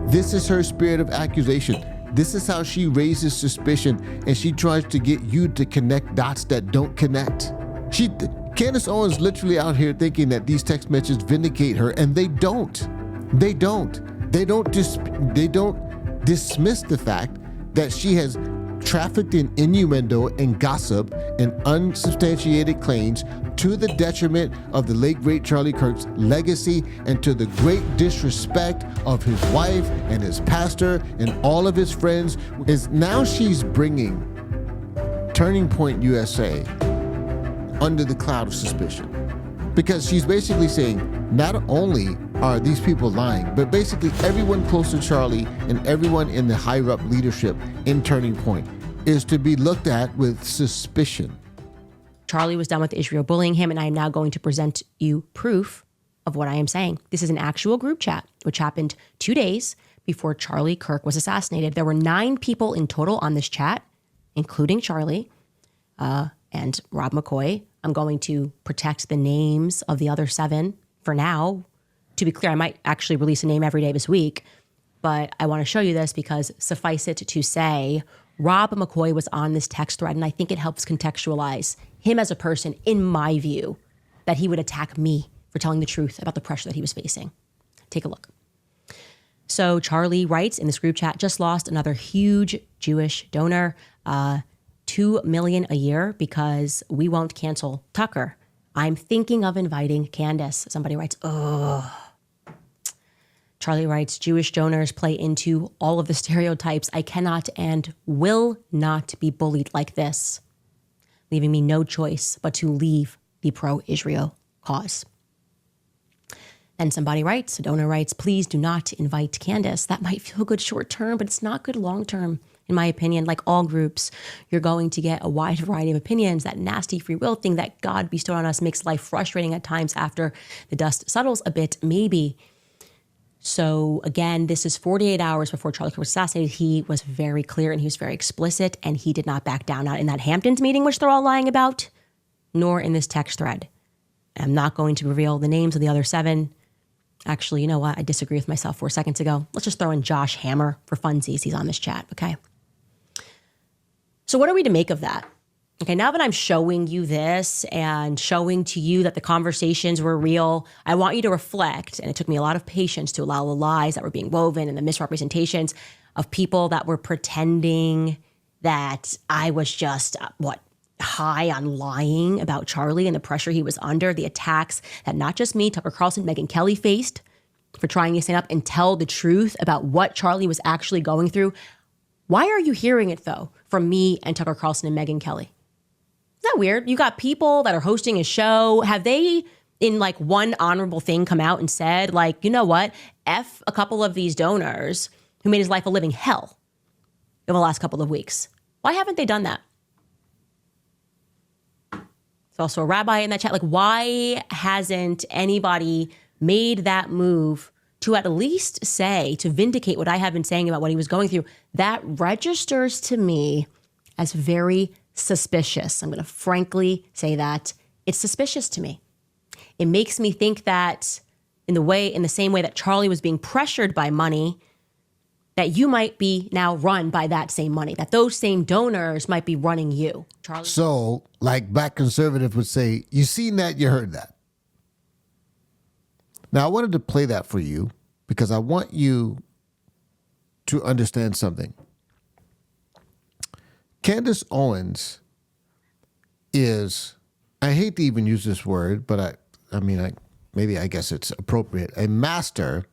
This is her spirit of accusation. This is how she raises suspicion, and she tries to get you to connect dots that don't connect. Candace Owens literally out here thinking that these text messages vindicate her, and they don't. They don't. They don't dismiss the fact that she has trafficked in innuendo and gossip and unsubstantiated claims to the detriment of the late great Charlie Kirk's legacy and to the great disrespect of his wife and his pastor and all of his friends. Is now she's bringing Turning Point USA under the cloud of suspicion, because she's basically saying not only are these people lying, but basically everyone close to Charlie and everyone in the higher up leadership in Turning Point is to be looked at with suspicion. Charlie was done with Israel bullying him, and I am now going to present you proof of what I am saying. This is an actual group chat, which happened 2 days before Charlie Kirk was assassinated. There were 9 people in total on this chat, including Charlie and Rob McCoy. I'm going to protect the names of the other 7 for now. To be clear, I might actually release a name every day this week, but I want to show you this because suffice it to say, Rob McCoy was on this text thread, and I think it helps contextualize him as a person, in my view, that he would attack me for telling the truth about the pressure that he was facing. Take a look. So Charlie writes in this group chat, just lost another huge Jewish donor, $2 million a year because we won't cancel Tucker. I'm thinking of inviting Candace. Somebody writes, oh. Charlie writes, Jewish donors play into all of the stereotypes. I cannot and will not be bullied like this, leaving me no choice but to leave the pro-Israel cause. Then somebody writes, a donor writes, please do not invite Candace. That might feel good short term, but it's not good long term. In my opinion, like all groups, you're going to get a wide variety of opinions. That nasty free will thing that God bestowed on us makes life frustrating at times after the dust settles a bit, maybe. So again, this is 48 hours before Charlie Kirk was assassinated. He was very clear and he was very explicit, and he did not back down, not in that Hamptons meeting, which they're all lying about, nor in this text thread. I'm not going to reveal the names of the other 7. Actually, you know what? I disagree with myself 4 seconds ago. Let's just throw in Josh Hammer for funsies. He's on this chat, okay? So what are we to make of that? Okay, now that I'm showing you this and showing to you that the conversations were real, I want you to reflect, and it took me a lot of patience to allow the lies that were being woven and the misrepresentations of people that were pretending that I was just, high on lying about Charlie and the pressure he was under, the attacks that not just me, Tucker Carlson, Megyn Kelly faced for trying to stand up and tell the truth about what Charlie was actually going through. Why are you hearing it, though, from me and Tucker Carlson and Megyn Kelly? Isn't that weird? You got people that are hosting a show. Have they, in like one honorable thing, come out and said, like, you know what? F a couple of these donors who made his life a living hell over the last couple of weeks. Why haven't they done that? There's also a rabbi in that chat. Like, why hasn't anybody made that move to at least say, to vindicate what I have been saying about what he was going through? That registers to me as very suspicious. I'm going to frankly say that it's suspicious to me. It makes me think that in the same way that Charlie was being pressured by money, that you might be now run by that same money, that those same donors might be running you. Charlie. So, like Black conservative would say, you seen that, you heard that. Now, I wanted to play that for you because I want you to understand something. Candace Owens is, I hate to even use this word, but I guess it's appropriate, a master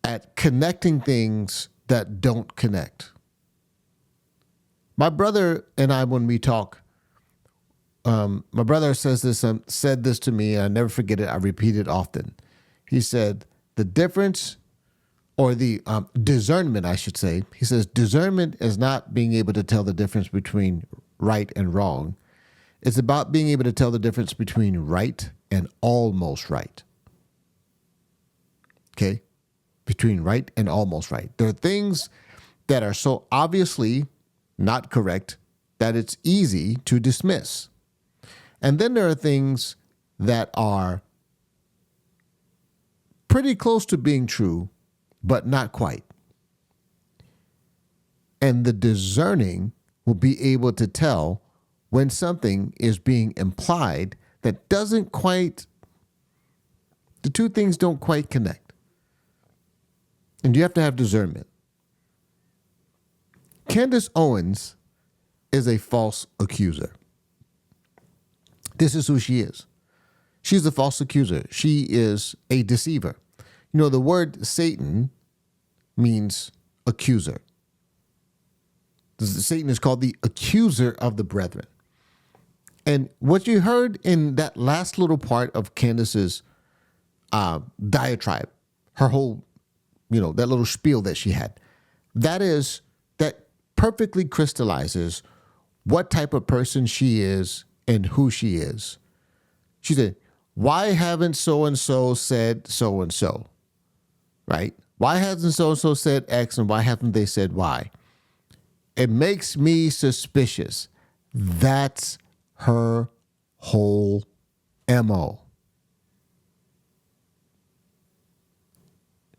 at connecting things that don't connect. My brother and I, when we talk, my brother said this to me, and I never forget it. I repeat it often. He said, the difference, or the discernment, I should say. He says, discernment is not being able to tell the difference between right and wrong. It's about being able to tell the difference between right and almost right. Okay? Between right and almost right. There are things that are so obviously not correct that it's easy to dismiss. And then there are things that are pretty close to being true but not quite. And the discerning will be able to tell when something is being implied that doesn't quite, the two things don't quite connect. And you have to have discernment. Candace Owens is a false accuser. This is who she is. She's a false accuser. She is a deceiver. You know, the word Satan means accuser. Satan is called the accuser of the brethren. And what you heard in that last little part of Candace's diatribe, her whole, that little spiel that she had, that perfectly crystallizes what type of person she is and who she is. She said, why haven't so-and-so said so-and-so, right? Why hasn't so-and-so said X and why haven't they said Y? It makes me suspicious. That's her whole MO.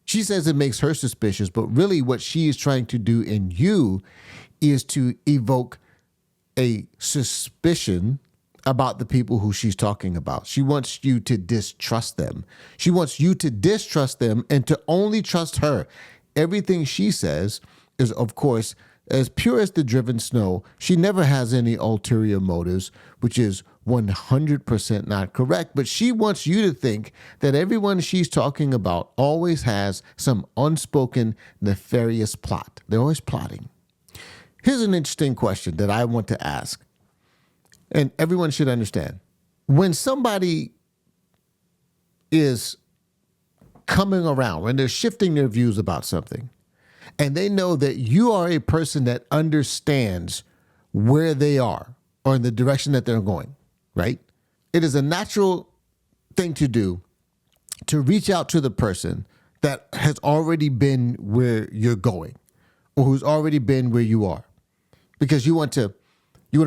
She says it makes her suspicious, but really what she is trying to do in you is to evoke a suspicion about the people who she's talking about. She wants you to distrust them. She wants you to distrust them and to only trust her. Everything she says is, of course, as pure as the driven snow. She never has any ulterior motives, which is 100% not correct. But she wants you to think that everyone she's talking about always has some unspoken nefarious plot. They're always plotting. Here's an interesting question that I want to ask, and everyone should understand. When somebody is coming around, when they're shifting their views about something, and they know that you are a person that understands where they are or in the direction that they're going, right? It is a natural thing to do to reach out to the person that has already been where you're going or who's already been where you are, because you want to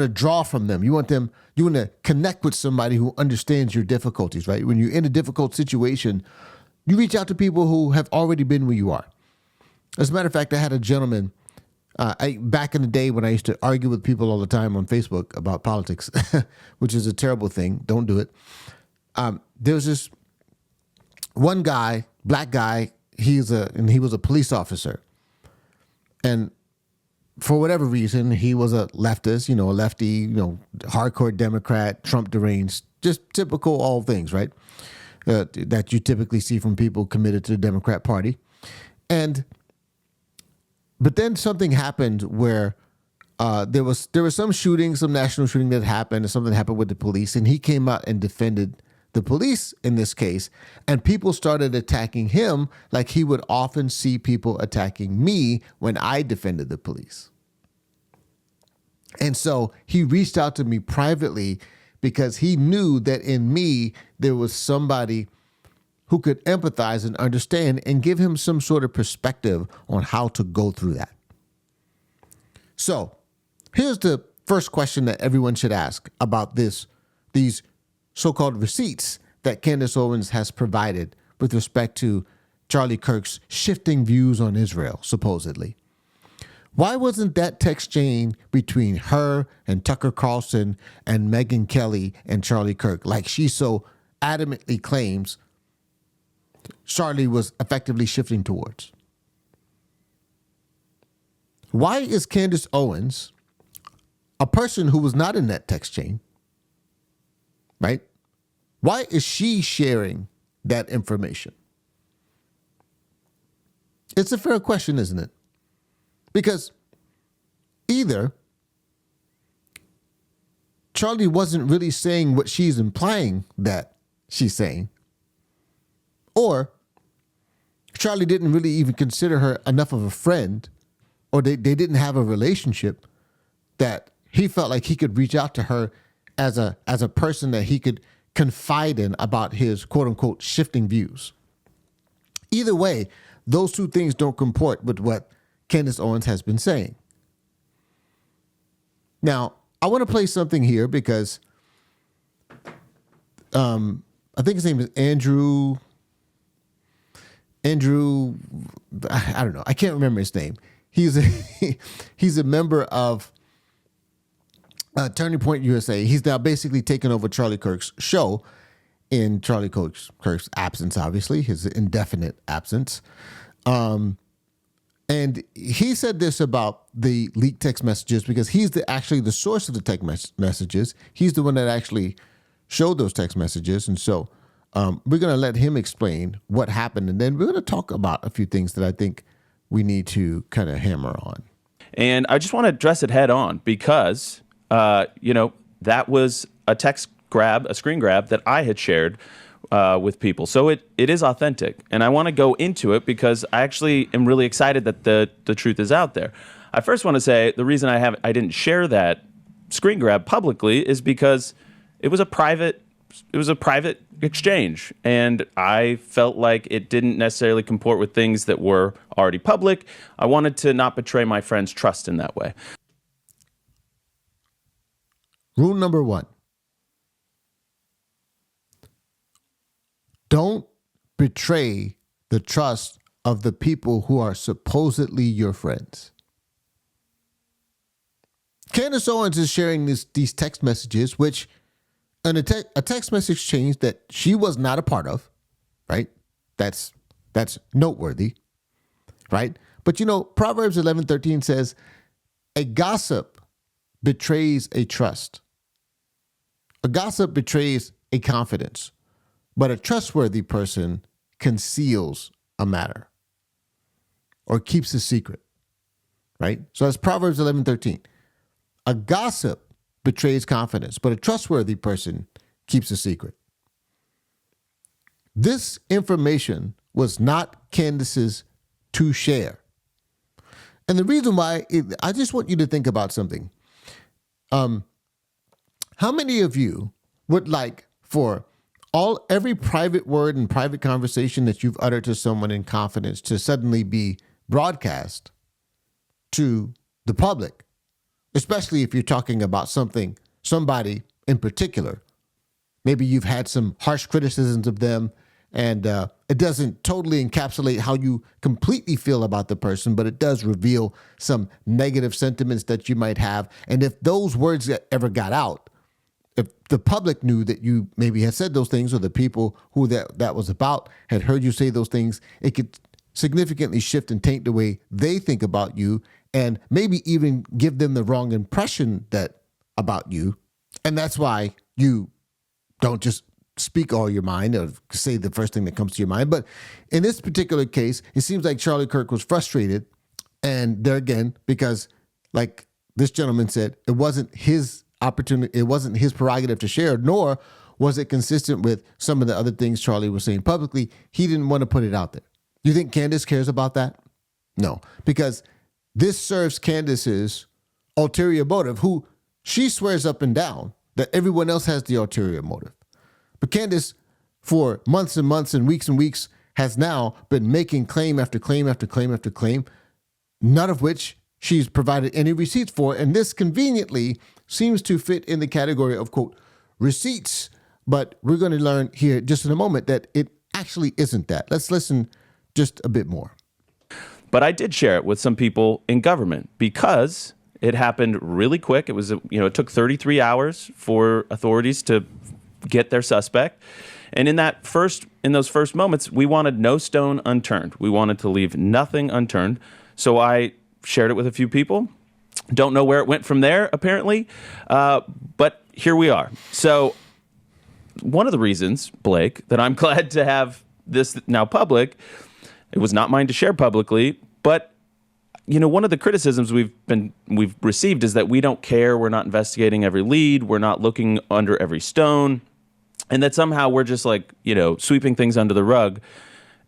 draw from them. You want to connect with somebody who understands your difficulties, right? When you're in a difficult situation, you reach out to people who have already been where you are. As a matter of fact, I had a gentleman back in the day when I used to argue with people all the time on Facebook about politics, which is a terrible thing. Don't do it. There was this one guy, black guy. He was a police officer, and for whatever reason, he was a leftist, a lefty, hardcore Democrat, Trump deranged, just typical all things, right? That you typically see from people committed to the Democrat Party, But then something happened where there was some shooting, some national shooting that happened, and something happened with the police, and he came out and defended the police in this case, and people started attacking him like he would often see people attacking me when I defended the police. And so he reached out to me privately because he knew that in me there was somebody who could empathize and understand and give him some sort of perspective on how to go through that. So here's the first question that everyone should ask about these so-called receipts that Candace Owens has provided with respect to Charlie Kirk's shifting views on Israel, supposedly. Why wasn't that text chain between her and Tucker Carlson and Megyn Kelly and Charlie Kirk, like she so adamantly claims Charlie was effectively shifting towards? Why is Candace Owens, a person who was not in that text chain, right? Why is she sharing that information? It's a fair question, isn't it? Because either Charlie wasn't really saying what she's implying that she's saying, or Charlie didn't really even consider her enough of a friend, or they didn't have a relationship that he felt like he could reach out to her as a person that he could confide in about his quote unquote shifting views. Either way, those two things don't comport with what Candace Owens has been saying. Now, I want to play something here because I think his name is Andrew. Andrew, I don't know. I can't remember his name. He's he's a member of Turning Point USA. He's now basically taken over Charlie Kirk's show in Charlie Kirk's absence, obviously, his indefinite absence. And he said this about the leaked text messages because he's actually the source of the text messages. He's the one that actually showed those text messages. And so we're going to let him explain what happened. And then we're going to talk about a few things that I think we need to kind of hammer on. And I just want to address it head on because, that was a screen grab that I had shared with people. So it is authentic. And I want to go into it because I actually am really excited that the truth is out there. I first want to say the reason I didn't share that screen grab publicly is because it was a private exchange, and I felt like it didn't necessarily comport with things that were already public. I wanted to not betray my friend's trust in that way. Rule number 1. Don't betray the trust of the people who are supposedly your friends. Candace Owens is sharing these text messages, which a text message exchange that she was not a part of, right? That's noteworthy, right? But Proverbs 11:13 says, a gossip betrays a trust. A gossip betrays a confidence. But a trustworthy person conceals a matter or keeps a secret, right? So that's Proverbs 11:13. A gossip betrays confidence, but a trustworthy person keeps a secret. This information was not Candace's to share. And the reason why, I just want you to think about something. How many of you would like for every private word and private conversation that you've uttered to someone in confidence to suddenly be broadcast to the public, especially if you're talking about somebody in particular? Maybe you've had some harsh criticisms of them, and it doesn't totally encapsulate how you completely feel about the person, but it does reveal some negative sentiments that you might have. And if those words ever got out, if the public knew that you maybe had said those things, or the people who that was about had heard you say those things, it could significantly shift and taint the way they think about you, and maybe even give them the wrong impression about you. And that's why you don't just speak all your mind or say the first thing that comes to your mind. But in this particular case, it seems like Charlie Kirk was frustrated. And there again, because like this gentleman said, it wasn't his opportunity, it wasn't his prerogative to share, nor was it consistent with some of the other things Charlie was saying publicly. He didn't want to put it out there. You think Candace cares about that? No, because this serves Candace's ulterior motive, who she swears up and down that everyone else has the ulterior motive. But Candace, for months and months and weeks, has now been making claim after claim after claim after claim, none of which she's provided any receipts for. And this conveniently seems to fit in the category of, quote, receipts. But we're going to learn here just in a moment that it actually isn't that. Let's listen just a bit more. But I did share it with some people in government because it happened really quick. It was, it took 33 hours for authorities to get their suspect. And in those first moments, we wanted no stone unturned. We wanted to leave nothing unturned. So I shared it with a few people. Don't know where it went from there, apparently. But here we are. So one of the reasons, Blake, that I'm glad to have this now public, it was not mine to share publicly, but one of the criticisms we've received is that we don't care, we're not investigating every lead, we're not looking under every stone, and that somehow we're just sweeping things under the rug.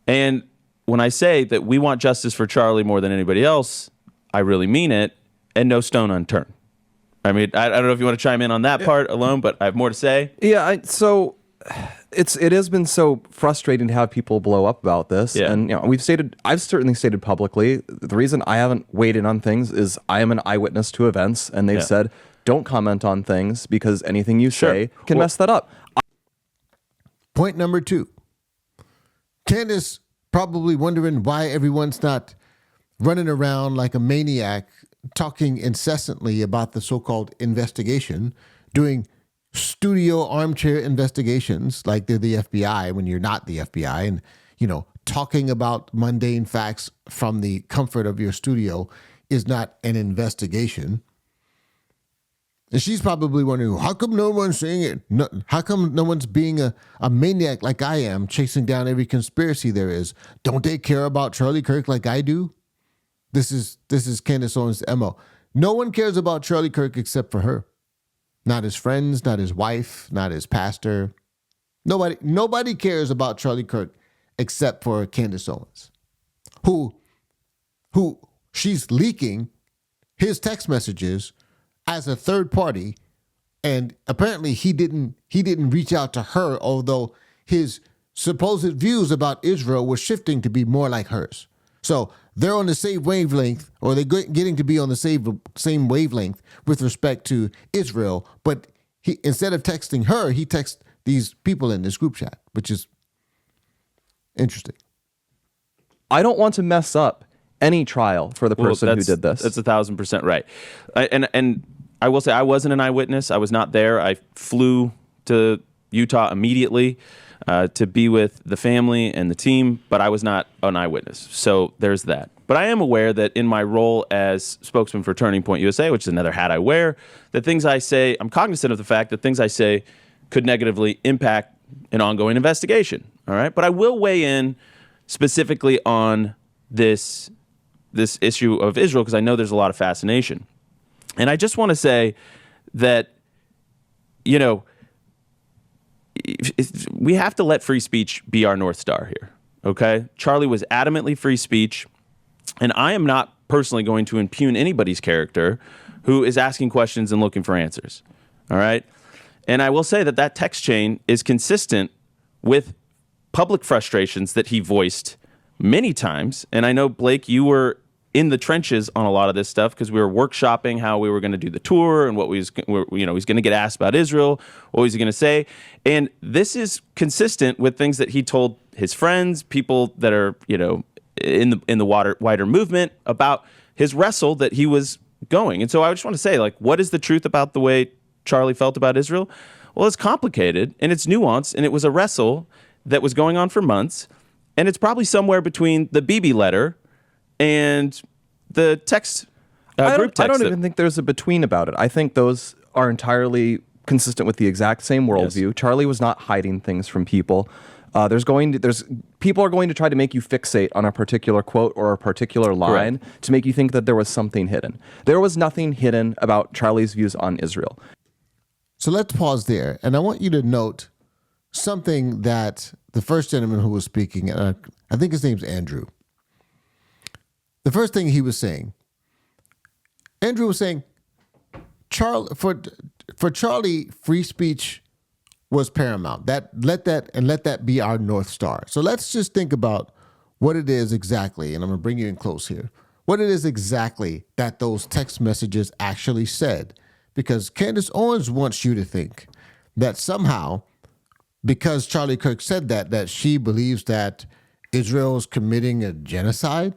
And when I say that we want justice for Charlie more than anybody else, I really mean it, and no stone unturned. I mean, I don't know if you want to chime in on that part alone, but I have more to say. Yeah, so it has been so frustrating to have people blow up about this. Yeah. And I've certainly stated publicly, the reason I haven't weighed in on things is I am an eyewitness to events, and they've said, don't comment on things because anything you say can mess that up. Point number 2. Candace probably wondering why everyone's not running around like a maniac, talking incessantly about the so-called investigation, doing studio armchair investigations like they're the FBI when you're not the FBI, and, talking about mundane facts from the comfort of your studio is not an investigation. And she's probably wondering, how come no one's saying it? No, how come no one's being a maniac like I am, chasing down every conspiracy there is? Don't they care about Charlie Kirk like I do? This is Candace Owens' MO. No one cares about Charlie Kirk except for her. Not his friends, not his wife, not his pastor. Nobody cares about Charlie Kirk except for Candace Owens, who she's leaking his text messages as a third party, and apparently he didn't reach out to her, although his supposed views about Israel were shifting to be more like hers. So they're on the same wavelength, or they're getting to be on the same wavelength with respect to Israel, but he, instead of texting her, he texts these people in this group chat, which is interesting. I don't want to mess up any trial for the person who did this. That's 1,000% right. And I will say I wasn't an eyewitness. I was not there. I flew to Utah immediately to be with the family and the team, but I was not an eyewitness. So there's that. But I am aware that in my role as spokesman for Turning Point USA, which is another hat I wear, that things I say, I'm cognizant of the fact that things I say could negatively impact an ongoing investigation. All right. But I will weigh in specifically on this issue of Israel, because I know there's a lot of fascination. And I just want to say that, we have to let free speech be our North Star here. Okay. Charlie was adamantly free speech. And I am not personally going to impugn anybody's character who is asking questions and looking for answers. All right. And I will say that text chain is consistent with public frustrations that he voiced many times. And I know, Blake, you were in the trenches on a lot of this stuff because we were workshopping how we were going to do the tour and what he's going to get asked about Israel, what was he going to say. And this is consistent with things that he told his friends, people that are, in the wider movement, about his wrestle that he was going. And so I just want to say, what is the truth about the way Charlie felt about Israel? Well, it's complicated and it's nuanced, and it was a wrestle that was going on for months. And it's probably somewhere between the BB letter and the text group text. I don't even think there's a between about it. I think those are entirely consistent with the exact same worldview. Yes. Charlie was not hiding things from people. People are going to try to make you fixate on a particular quote or a particular line. Correct. To make you think that there was something hidden. There was nothing hidden about Charlie's views on Israel. So let's pause there, and I want you to note something that the first gentleman who was speaking, I think his name's Andrew. The first thing he was saying, Andrew was saying, for Charlie, free speech was paramount. Let that be our North Star. So let's just think about what it is exactly, and I'm going to bring you in close here, what it is exactly that those text messages actually said. Because Candace Owens wants you to think that somehow, because Charlie Kirk said that she believes that Israel is committing a genocide,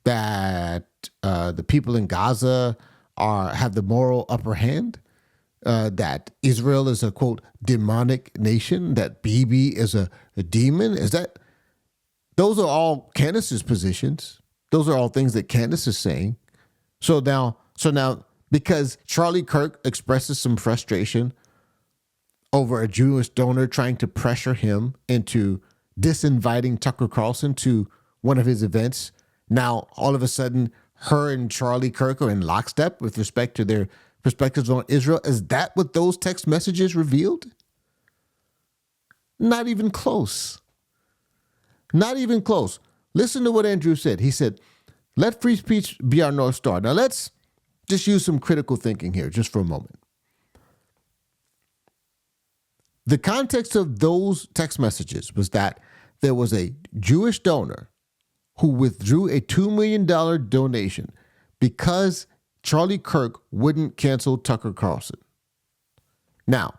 that the people in Gaza have the moral upper hand, that Israel is a, quote, demonic nation, that Bibi is a demon. Those are all Candace's positions. Those are all things that Candace is saying. So now, because Charlie Kirk expresses some frustration over a Jewish donor trying to pressure him into disinviting Tucker Carlson to one of his events, now all of a sudden her and Charlie Kirk are in lockstep with respect to their perspectives on Israel. Is that what those text messages revealed? Not even close. Not even close. Listen to what Andrew said. He said, let free speech be our North Star. Now let's just use some critical thinking here just for a moment. The context of those text messages was that there was a Jewish donor who withdrew a $2 million donation because Charlie Kirk wouldn't cancel Tucker Carlson. Now,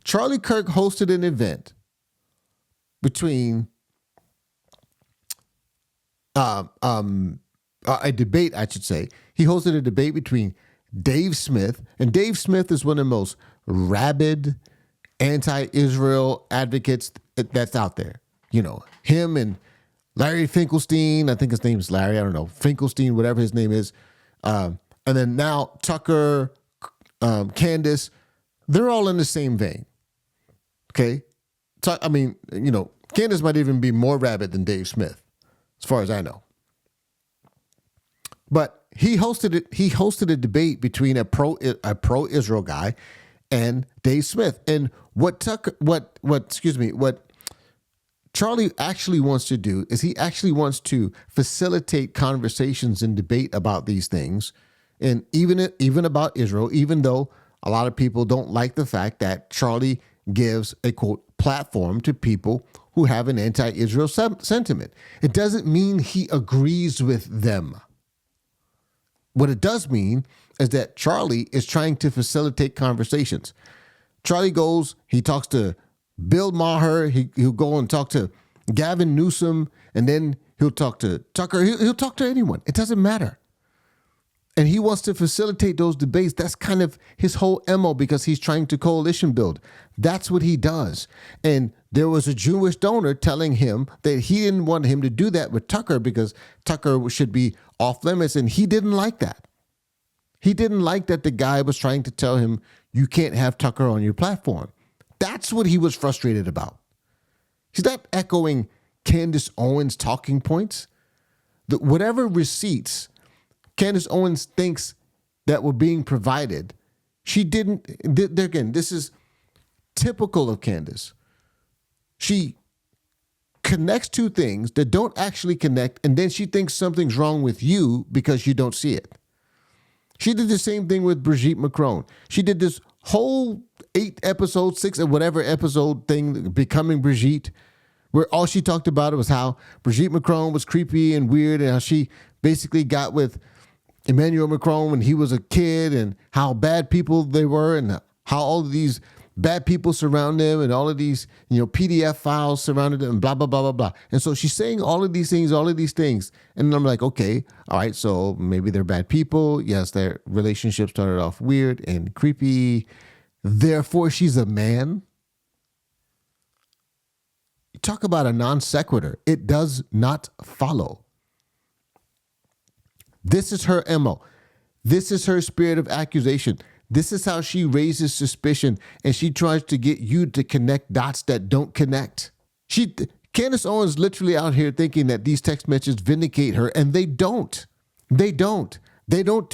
Charlie Kirk hosted an event between a debate, I should say. He hosted a debate between Dave Smith, and Dave Smith is one of the most rabid anti-Israel advocates that's out there. You know, him and Larry Finkelstein, I think his name is Larry, I don't know, Finkelstein, whatever his name is. And then now Tucker, Candace, they're all in the same vein. Okay? I mean, you know, Candace might even be more rabid than Dave Smith, as far as I know. But he hosted it. He hosted a debate between a pro Israel guy and Dave Smith. And what Charlie actually wants to do is he actually wants to facilitate conversations and debate about these things, and even about Israel, even though a lot of people don't like the fact that Charlie gives a quote platform to people who have an anti-Israel sentiment. It doesn't mean he agrees with them. What it does mean is that Charlie is trying to facilitate conversations. Charlie goes, he talks to Bill Maher, he'll go and talk to Gavin Newsom, and then he'll talk to Tucker. He'll talk to anyone. It doesn't matter. And he wants to facilitate those debates. That's kind of his whole MO because he's trying to coalition build. That's what he does. And there was a Jewish donor telling him that he didn't want him to do that with Tucker because Tucker should be off limits. And he didn't like that. He didn't like that the guy was trying to tell him, you can't have Tucker on your platform. That's what he was frustrated about. He's not echoing Candace Owens' talking points. Whatever receipts Candace Owens thinks that were being provided, she didn't. Again, this is typical of Candace. She connects two things that don't actually connect, and then she thinks something's wrong with you because you don't see it. She did the same thing with Brigitte Macron. She did this whole 8 episodes, 6 or whatever episode thing, Becoming Brigitte, where all she talked about was how Brigitte Macron was creepy and weird and how she basically got with Emmanuel Macron when he was a kid and how bad people they were and how all of these bad people surround him and all of these, PDF files surrounded him and blah, blah, blah, blah, blah. And so she's saying all of these things. And I'm like, okay, all right, so maybe they're bad people. Yes, their relationship started off weird and creepy. Therefore, she's a man. You talk about a non sequitur. It does not follow. This is her MO. This is her spirit of accusation. This is how she raises suspicion, and she tries to get you to connect dots that don't connect. Candace Owens literally out here thinking that these text messages vindicate her, and they don't. They don't. They don't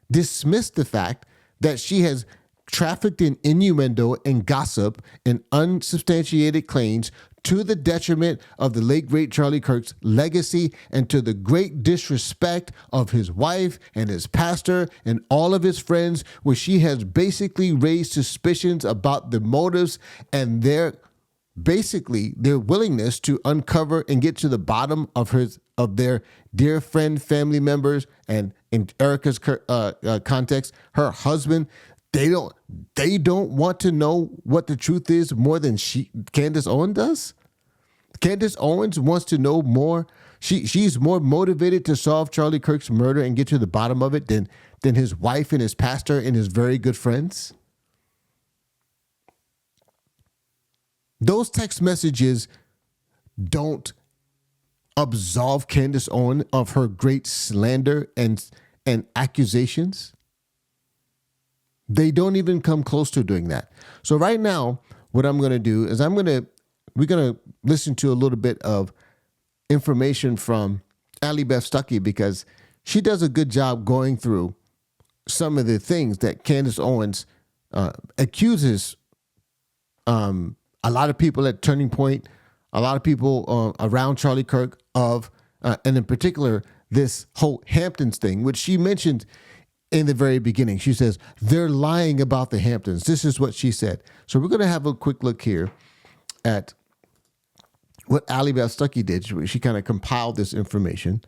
dismiss the fact that she has trafficked in innuendo and gossip and unsubstantiated claims to the detriment of the late, great Charlie Kirk's legacy and to the great disrespect of his wife and his pastor and all of his friends, where she has basically raised suspicions about the motives and their willingness to uncover and get to the bottom of their dear friend, family members, and in Erica's context, her husband. They don't want to know what the truth is more than Candace Owens does. Candace Owens wants to know more. She's more motivated to solve Charlie Kirk's murder and get to the bottom of it than his wife and his pastor and his very good friends. Those text messages don't absolve Candace Owens of her great slander and accusations. They don't even come close to doing that. So right now, what I'm going to do is we're going to listen to a little bit of information from Allie Beth Stuckey, because she does a good job going through some of the things that Candace Owens accuses a lot of people at Turning Point, a lot of people around Charlie Kirk of, and in particular, this whole Hamptons thing, which she mentioned in the very beginning. She says, they're lying about the Hamptons. This is what she said. So we're going to have a quick look here at what Allie Beth Stuckey did. She kind of compiled this information,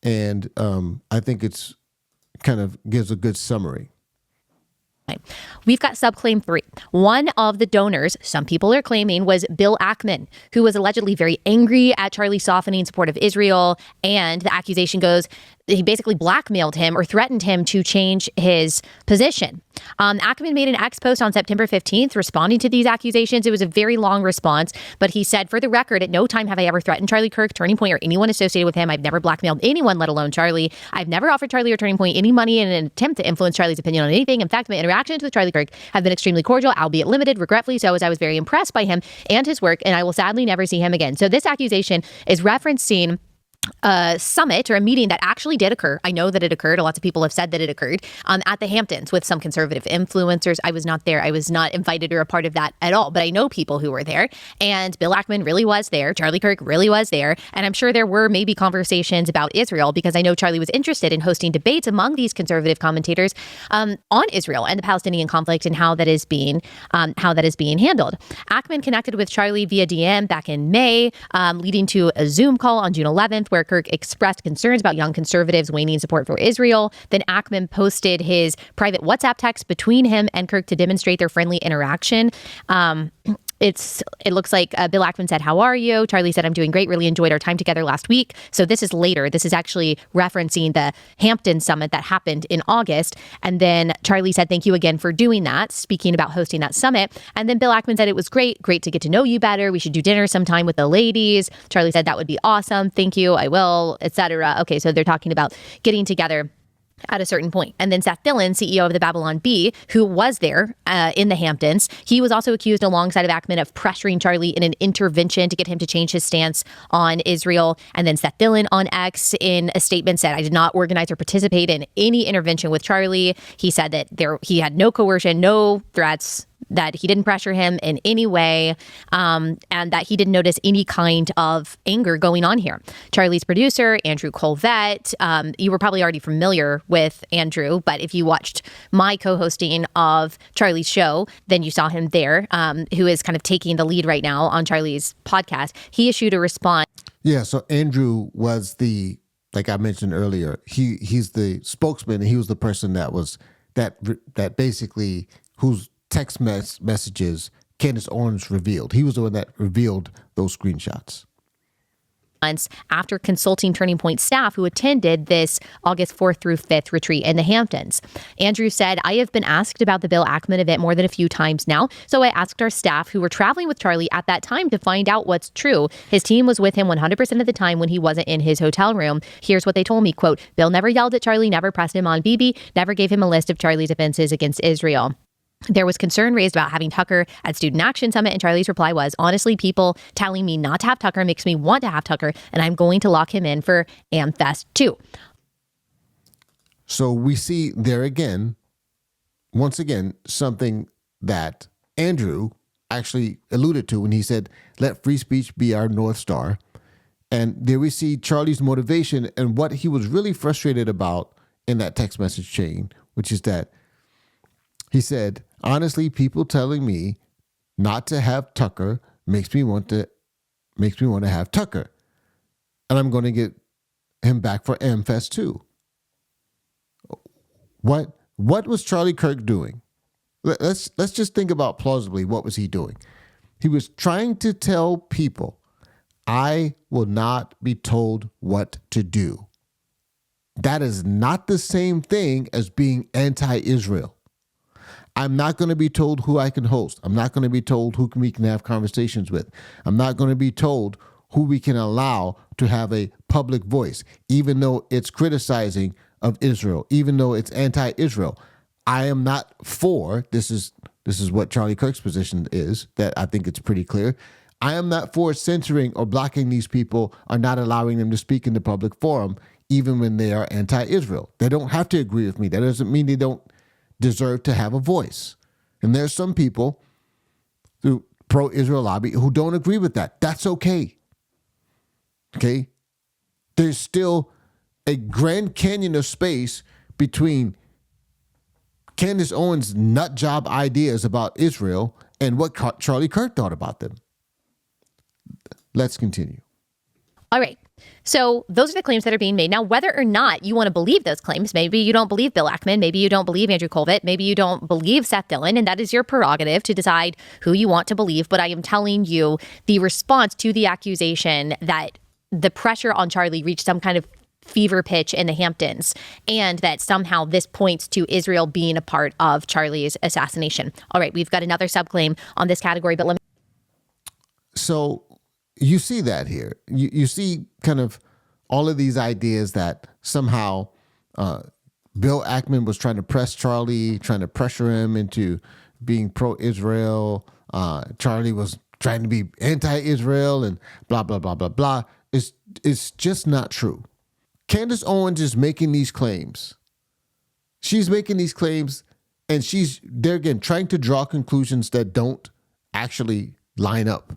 and I think it's kind of gives a good summary. We've got subclaim 3. One of the donors, some people are claiming, was Bill Ackman, who was allegedly very angry at Charlie softening support of Israel. And the accusation goes he basically blackmailed him or threatened him to change his position. Ackman made an X post on September 15th responding to these accusations. It was a very long response, but he said, for the record, at no time have I ever threatened Charlie Kirk, Turning Point, or anyone associated with him. I've never blackmailed anyone, let alone Charlie. I've never offered Charlie or Turning Point any money in an attempt to influence Charlie's opinion on anything. In fact, my interactions with Charlie Kirk have been extremely cordial, albeit limited, regretfully so, as I was very impressed by him and his work, and I will sadly never see him again. So this accusation is referencing a summit or a meeting that actually did occur. I know that it occurred. Lots of people have said that it occurred at the Hamptons with some conservative influencers. I was not there. I was not invited or a part of that at all, but I know people who were there, and Bill Ackman really was there. Charlie Kirk really was there. And I'm sure there were maybe conversations about Israel, because I know Charlie was interested in hosting debates among these conservative commentators on Israel and the Palestinian conflict and how that is being handled. Ackman connected with Charlie via DM back in May, leading to a Zoom call on June 11th, where Kirk expressed concerns about young conservatives' waning support for Israel. Then Ackman posted his private WhatsApp text between him and Kirk to demonstrate their friendly interaction. It looks like Bill Ackman said, "How are you?" Charlie said, "I'm doing great. Really enjoyed our time together last week." So this is later. This is actually referencing the Hampton summit that happened in August. And then Charlie said, "Thank you again for doing that," speaking about hosting that summit. And then Bill Ackman said, "It was great to get to know you better. We should do dinner sometime with the ladies." Charlie said, "That would be awesome. Thank you. I will," etc. Okay, so they're talking about getting together at a certain point. And then Seth Dillon, CEO of the Babylon Bee, who was there in the Hamptons, he was also accused alongside of Ackman of pressuring Charlie in an intervention to get him to change his stance on Israel. And then Seth Dillon on X in a statement said, "I did not organize or participate in any intervention with Charlie." He said that he had no coercion, no threats, that he didn't pressure him in any way, and that he didn't notice any kind of anger going on here. Charlie's producer, Andrew Colvett, you were probably already familiar with Andrew, but if you watched my co-hosting of Charlie's show, then you saw him there, who is kind of taking the lead right now on Charlie's podcast. He issued a response. Yeah, so Andrew was like I mentioned earlier, he's the spokesman, and he was the person that basically whose text messages Candace Owens revealed. He was the one that revealed those screenshots. After consulting Turning Point staff who attended this August 4th through 5th retreat in the Hamptons. Andrew said, "I have been asked about the Bill Ackman event more than a few times now, so I asked our staff who were traveling with Charlie at that time to find out what's true. His team was with him 100% of the time when he wasn't in his hotel room. Here's what they told me, quote, Bill never yelled at Charlie, never pressed him on BB, never gave him a list of Charlie's offenses against Israel. There was concern raised about having Tucker at Student Action Summit, and Charlie's reply was, honestly, people telling me not to have Tucker makes me want to have Tucker, and I'm going to lock him in for AmFest 2. So we see there again, once again, something that Andrew actually alluded to when he said, let free speech be our North Star. And there we see Charlie's motivation and what he was really frustrated about in that text message chain, which is that he said, honestly, people telling me not to have Tucker makes me want to have Tucker. And I'm going to get him back for AmFest 2. What was Charlie Kirk doing? Let's just think about plausibly, what was he doing? He was trying to tell people, I will not be told what to do. That is not the same thing as being anti-Israel. I'm not going to be told who I can host. I'm not going to be told who we can have conversations with. I'm not going to be told who we can allow to have a public voice, even though it's criticizing of Israel, even though it's anti-Israel. I am not for, this is what Charlie Kirk's position is, that I think it's pretty clear. I am not for censoring or blocking these people or not allowing them to speak in the public forum, even when they are anti-Israel. They don't have to agree with me. That doesn't mean they don't deserve to have a voice. And there's some people through pro-Israel lobby who don't agree with that. That's okay. Okay? There's still a Grand Canyon of space between Candace Owens' nut job ideas about Israel and what Charlie Kirk thought about them. Let's continue. All right. So those are the claims that are being made. Now, whether or not you want to believe those claims, maybe you don't believe Bill Ackman, maybe you don't believe Andrew Colvett, maybe you don't believe Seth Dillon, and that is your prerogative to decide who you want to believe. But I am telling you the response to the accusation that the pressure on Charlie reached some kind of fever pitch in the Hamptons, and that somehow this points to Israel being a part of Charlie's assassination. All right, we've got another subclaim on this category, but let me. So you see that here. You see kind of all of these ideas that somehow Bill Ackman was trying to press Charlie, trying to pressure him into being pro-Israel. Charlie was trying to be anti-Israel and blah, blah, blah, blah, blah. It's just not true. Candace Owens is making these claims. She's making these claims, and they're again trying to draw conclusions that don't actually line up.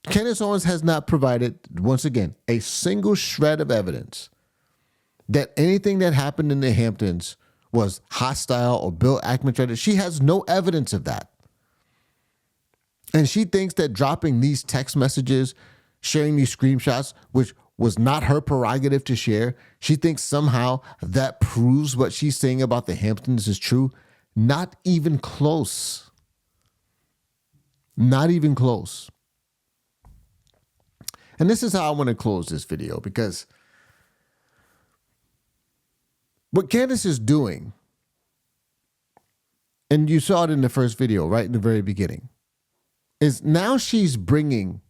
Candace Owens has not provided, once again, a single shred of evidence that anything that happened in the Hamptons was hostile or Bill Ackman tried to. She has no evidence of that. And she thinks that dropping these text messages, sharing these screenshots, which was not her prerogative to share, she thinks somehow that proves what she's saying about the Hamptons is true. Not even close. Not even close. And this is how I want to close this video, because what Candace is doing, and you saw it in the first video, right in the very beginning, is now she's bringing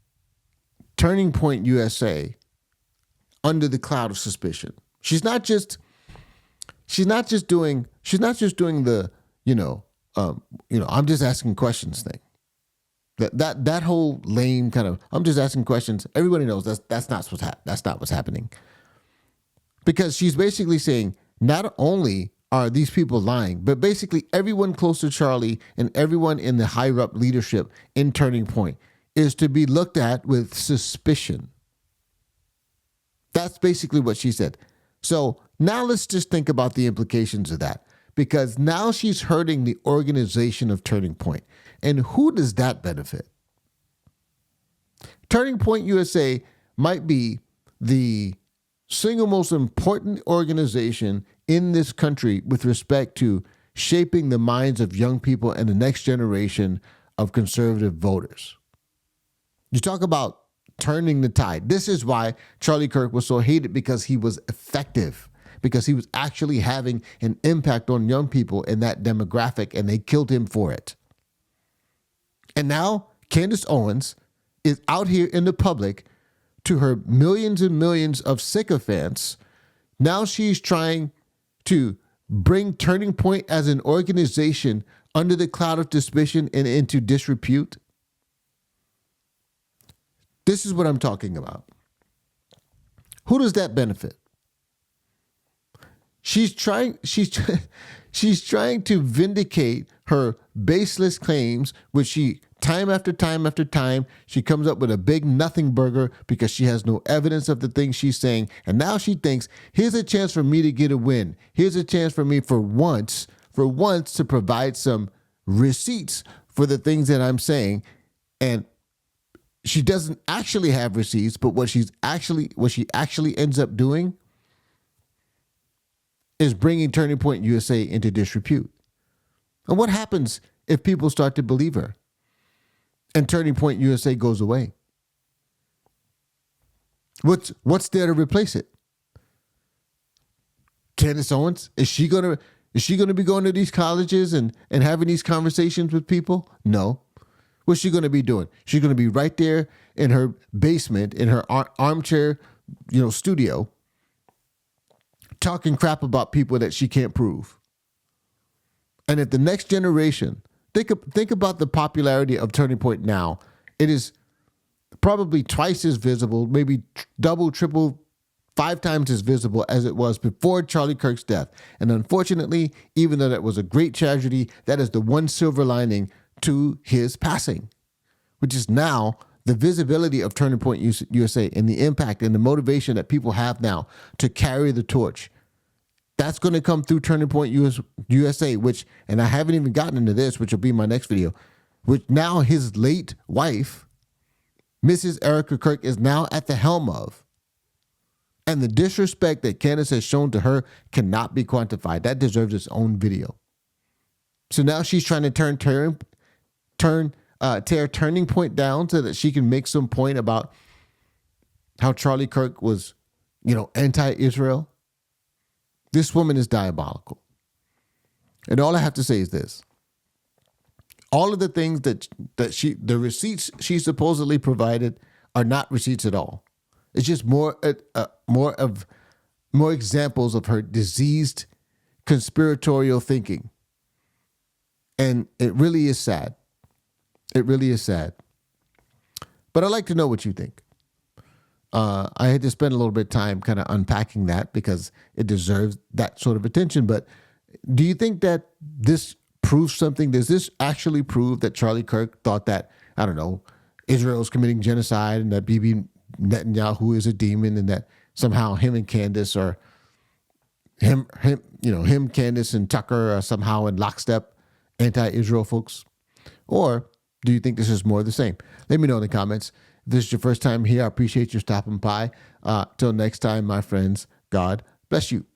Turning Point USA under the cloud of suspicion. She's not just doing the, I'm just asking questions thing. That whole lame kind of, I'm just asking questions. Everybody knows that's not what's happening. Because she's basically saying not only are these people lying, but basically everyone close to Charlie and everyone in the higher up leadership in Turning Point is to be looked at with suspicion. That's basically what she said. So now let's just think about the implications of that, because now she's hurting the organization of Turning Point. And who does that benefit? Turning Point USA might be the single most important organization in this country with respect to shaping the minds of young people and the next generation of conservative voters. You talk about turning the tide. This is why Charlie Kirk was so hated, because he was effective, because he was actually having an impact on young people in that demographic, and they killed him for it. And now Candace Owens is out here in the public to her millions and millions of sycophants. Now she's trying to bring Turning Point as an organization under the cloud of suspicion and into disrepute. This is what I'm talking about. Who does that benefit? She's trying to vindicate her baseless claims, which she time after time after time, she comes up with a big nothing burger because she has no evidence of the things she's saying. And now she thinks, here's a chance for me to get a win. Here's a chance for me for once to provide some receipts for the things that I'm saying. And she doesn't actually have receipts, but what she actually ends up doing is bringing Turning Point USA into disrepute. And what happens if people start to believe her and Turning Point USA goes away? What's there to replace it? Candace Owens? Is she gonna be going to these colleges and having these conversations with people? No. What's she gonna be doing? She's gonna be right there in her basement, in her armchair, studio, talking crap about people that she can't prove. And if the next generation, think about the popularity of Turning Point now. It is probably twice as visible, maybe double, triple, 5 times as visible as it was before Charlie Kirk's death. And unfortunately, even though that was a great tragedy, that is the one silver lining to his passing, which is now the visibility of Turning Point USA and the impact and the motivation that people have now to carry the torch. That's going to come through Turning Point USA, which, and I haven't even gotten into this, which will be my next video, which now his late wife, Mrs. Erica Kirk, is now at the helm of. And the disrespect that Candace has shown to her cannot be quantified. That deserves its own video. So now she's trying to tear Turning Point down so that she can make some point about how Charlie Kirk was, anti-Israel. This woman is diabolical. And all I have to say is this. All of the things the receipts she supposedly provided are not receipts at all. It's just more examples of her diseased conspiratorial thinking. And it really is sad. It really is sad. But I'd like to know what you think. I had to spend a little bit of time kind of unpacking that because it deserves that sort of attention. But do you think that this proves something? Does this actually prove that Charlie Kirk thought that, I don't know, Israel is committing genocide and that Bibi Netanyahu is a demon and that somehow him and Candace or him, Candace and Tucker are somehow in lockstep anti-Israel folks? Or do you think this is more of the same? Let me know in the comments. If this is your first time here, I appreciate you stopping by. Till next time, my friends, God bless you.